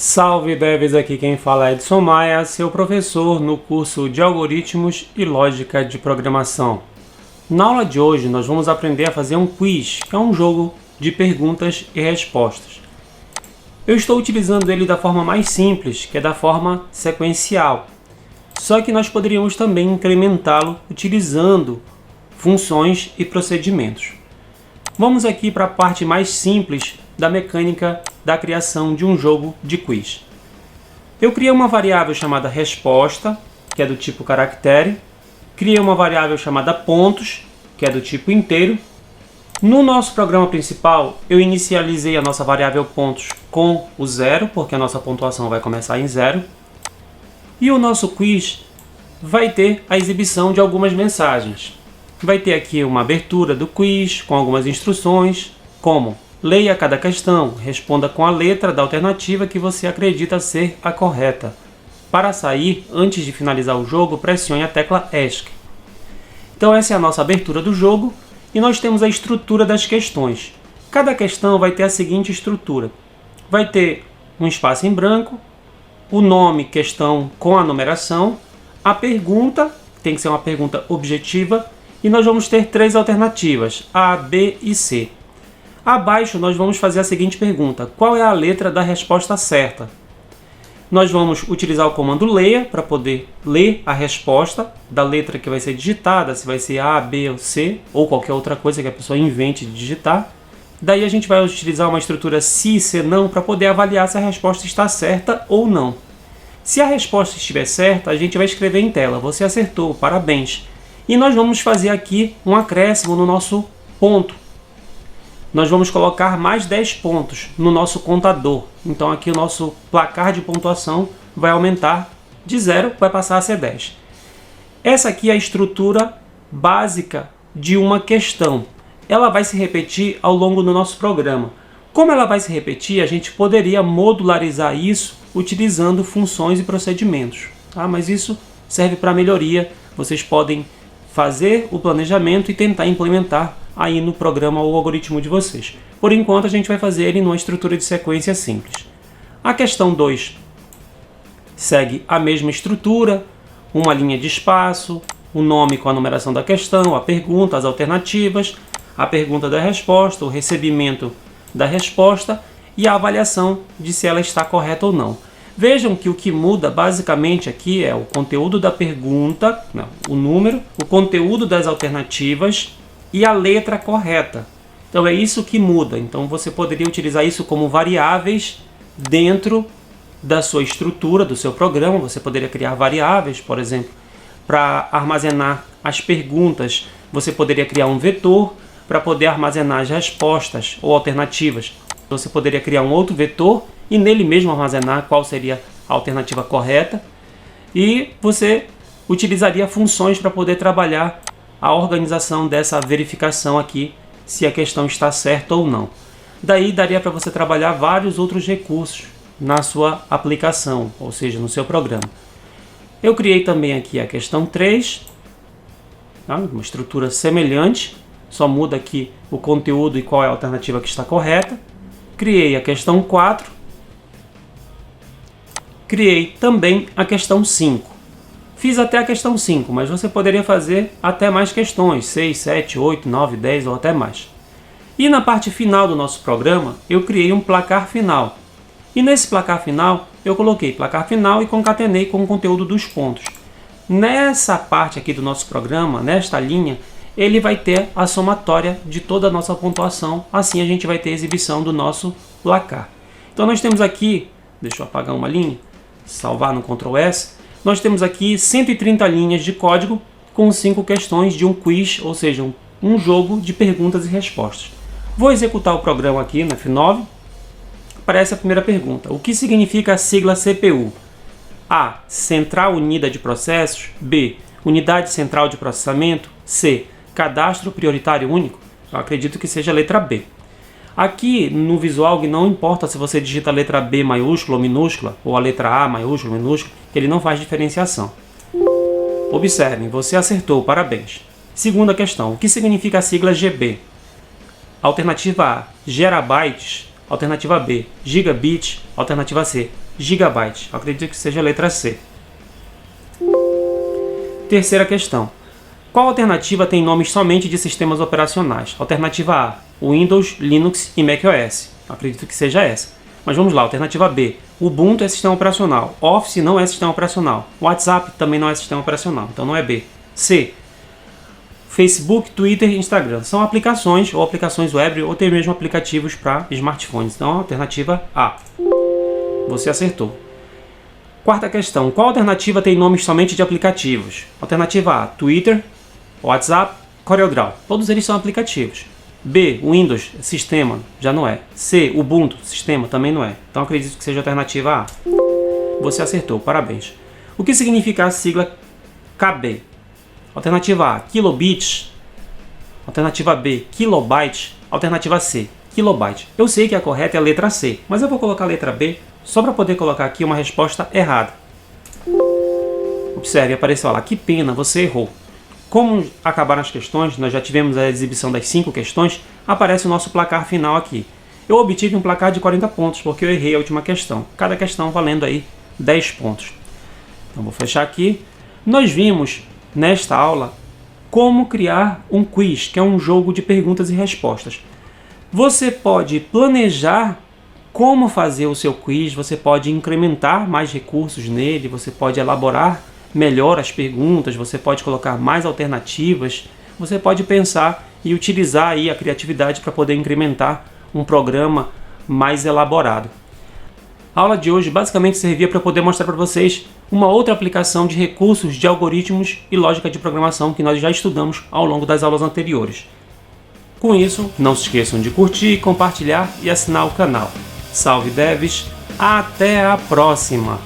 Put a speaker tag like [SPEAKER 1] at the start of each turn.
[SPEAKER 1] Salve devs, aqui quem fala é Edson Maia, seu professor no curso de Algoritmos e Lógica de Programação. Na aula de hoje nós vamos aprender a fazer um quiz, que é um jogo de perguntas e respostas. Eu estou utilizando ele da forma mais simples, que é da forma sequencial. Só que nós poderíamos também incrementá-lo utilizando funções e procedimentos. Vamos aqui para a parte mais simples da mecânica da criação de um jogo de quiz. Eu criei uma variável chamada resposta, que é do tipo caractere. Criei uma variável chamada pontos, que é do tipo inteiro. No nosso programa principal, eu inicializei a nossa variável pontos com o 0, porque a nossa pontuação vai começar em 0. E o nosso quiz vai ter a exibição de algumas mensagens. Vai ter aqui uma abertura do quiz com algumas instruções, como: leia cada questão, responda com a letra da alternativa que você acredita ser a correta. Para sair, antes de finalizar o jogo, pressione a tecla ESC. Então essa é a nossa abertura do jogo e nós temos a estrutura das questões. Cada questão vai ter a seguinte estrutura. Vai ter um espaço em branco, o nome questão com a numeração, a pergunta, tem que ser uma pergunta objetiva, e nós vamos ter três alternativas, A, B e C. Abaixo nós vamos fazer a seguinte pergunta: qual é a letra da resposta certa? Nós vamos utilizar o comando leia para poder ler a resposta da letra que vai ser digitada, se vai ser A, B ou C, ou qualquer outra coisa que a pessoa invente de digitar. Daí a gente vai utilizar uma estrutura se, se, não, para poder avaliar se a resposta está certa ou não. Se a resposta estiver certa, a gente vai escrever em tela: você acertou, parabéns. E nós vamos fazer aqui um acréscimo no nosso ponto. Nós vamos colocar mais 10 pontos no nosso contador. Então aqui o nosso placar de pontuação vai aumentar de 0, vai passar a ser 10. Essa aqui é a estrutura básica de uma questão. Ela vai se repetir ao longo do nosso programa. Como ela vai se repetir, a gente poderia modularizar isso utilizando funções e procedimentos. Tá? Mas isso serve para melhoria. Vocês podem fazer o planejamento e tentar implementar aí no programa ou algoritmo de vocês. Por enquanto a gente vai fazer ele numa estrutura de sequência simples. A questão 2 segue a mesma estrutura, uma linha de espaço, o nome com a numeração da questão, a pergunta, as alternativas, a pergunta da resposta, o recebimento da resposta e a avaliação de se ela está correta ou não. Vejam que o que muda basicamente aqui é o conteúdo da pergunta, o número, o conteúdo das alternativas e a letra correta. Então é isso que muda. Então você poderia utilizar isso como variáveis dentro da sua estrutura, do seu programa. Você poderia criar variáveis, por exemplo, para armazenar as perguntas. Você poderia criar um vetor para poder armazenar as respostas ou alternativas. Você poderia criar um outro vetor e nele mesmo armazenar qual seria a alternativa correta. E você utilizaria funções para poder trabalhar a organização dessa verificação aqui, se a questão está certa ou não. Daí daria para você trabalhar vários outros recursos na sua aplicação, ou seja, no seu programa. Eu criei também aqui a questão 3, tá? Uma estrutura semelhante, só muda aqui o conteúdo e qual é a alternativa que está correta. Criei a questão 4, criei também a questão 5. Fiz até a questão 5, mas você poderia fazer até mais questões, 6, 7, 8, 9, 10 ou até mais. E na parte final do nosso programa, eu criei um placar final. E nesse placar final, eu coloquei placar final e concatenei com o conteúdo dos pontos. Nessa parte aqui do nosso programa, nesta linha, ele vai ter a somatória de toda a nossa pontuação. Assim a gente vai ter a exibição do nosso placar. Então nós temos aqui, deixa eu apagar uma linha, salvar no Ctrl S. Nós temos aqui 130 linhas de código com 5 questões de um quiz, ou seja, um jogo de perguntas e respostas. Vou executar o programa aqui no F9. Aparece a primeira pergunta: o que significa a sigla CPU? A. Central Unida de Processos. B. Unidade Central de Processamento. C. Cadastro Prioritário Único. Eu acredito que seja a letra B. Aqui no visual não importa se você digita a letra B maiúscula ou minúscula, ou a letra A maiúscula ou minúscula, ele não faz diferenciação. Observem, você acertou, parabéns. Segunda questão: o que significa a sigla GB? Alternativa A, gera bytes. Alternativa B, gigabit. Alternativa C, gigabyte. Eu acredito que seja a letra C. Terceira questão. Qual alternativa tem nomes somente de sistemas operacionais? Alternativa A, Windows, Linux e macOS. Eu acredito que seja essa. Mas vamos lá, alternativa B. Ubuntu é sistema operacional. Office não é sistema operacional. WhatsApp também não é sistema operacional, então não é B. C. Facebook, Twitter e Instagram são aplicações ou aplicações web ou até mesmo aplicativos para smartphones. Então, alternativa A. Você acertou. Quarta questão. Qual alternativa tem nomes somente de aplicativos? Alternativa A, Twitter, WhatsApp, CorelDRAW. Todos eles são aplicativos. B, Windows, sistema, já não é. C, Ubuntu, sistema, também não é. Então acredito que seja a alternativa A. Você acertou, parabéns. O que significa a sigla KB? Alternativa A, kilobits. Alternativa B, kilobyte. Alternativa C, kilobyte. Eu sei que a correta é a letra C, mas eu vou colocar a letra B só para poder colocar aqui uma resposta errada. Observe, apareceu lá, que pena, você errou. Como acabaram as questões, nós já tivemos a exibição das 5 questões, aparece o nosso placar final aqui. Eu obtive um placar de 40 pontos, porque eu errei a última questão. Cada questão valendo aí 10 pontos. Então vou fechar aqui. Nós vimos nesta aula como criar um quiz, que é um jogo de perguntas e respostas. Você pode planejar como fazer o seu quiz, você pode incrementar mais recursos nele, você pode elaborar melhor as perguntas, você pode colocar mais alternativas, você pode pensar e utilizar aí a criatividade para poder incrementar um programa mais elaborado. A aula de hoje basicamente servia para poder mostrar para vocês uma outra aplicação de recursos de algoritmos e lógica de programação que nós já estudamos ao longo das aulas anteriores. Com isso, não se esqueçam de curtir, compartilhar e assinar o canal. Salve devs, até a próxima!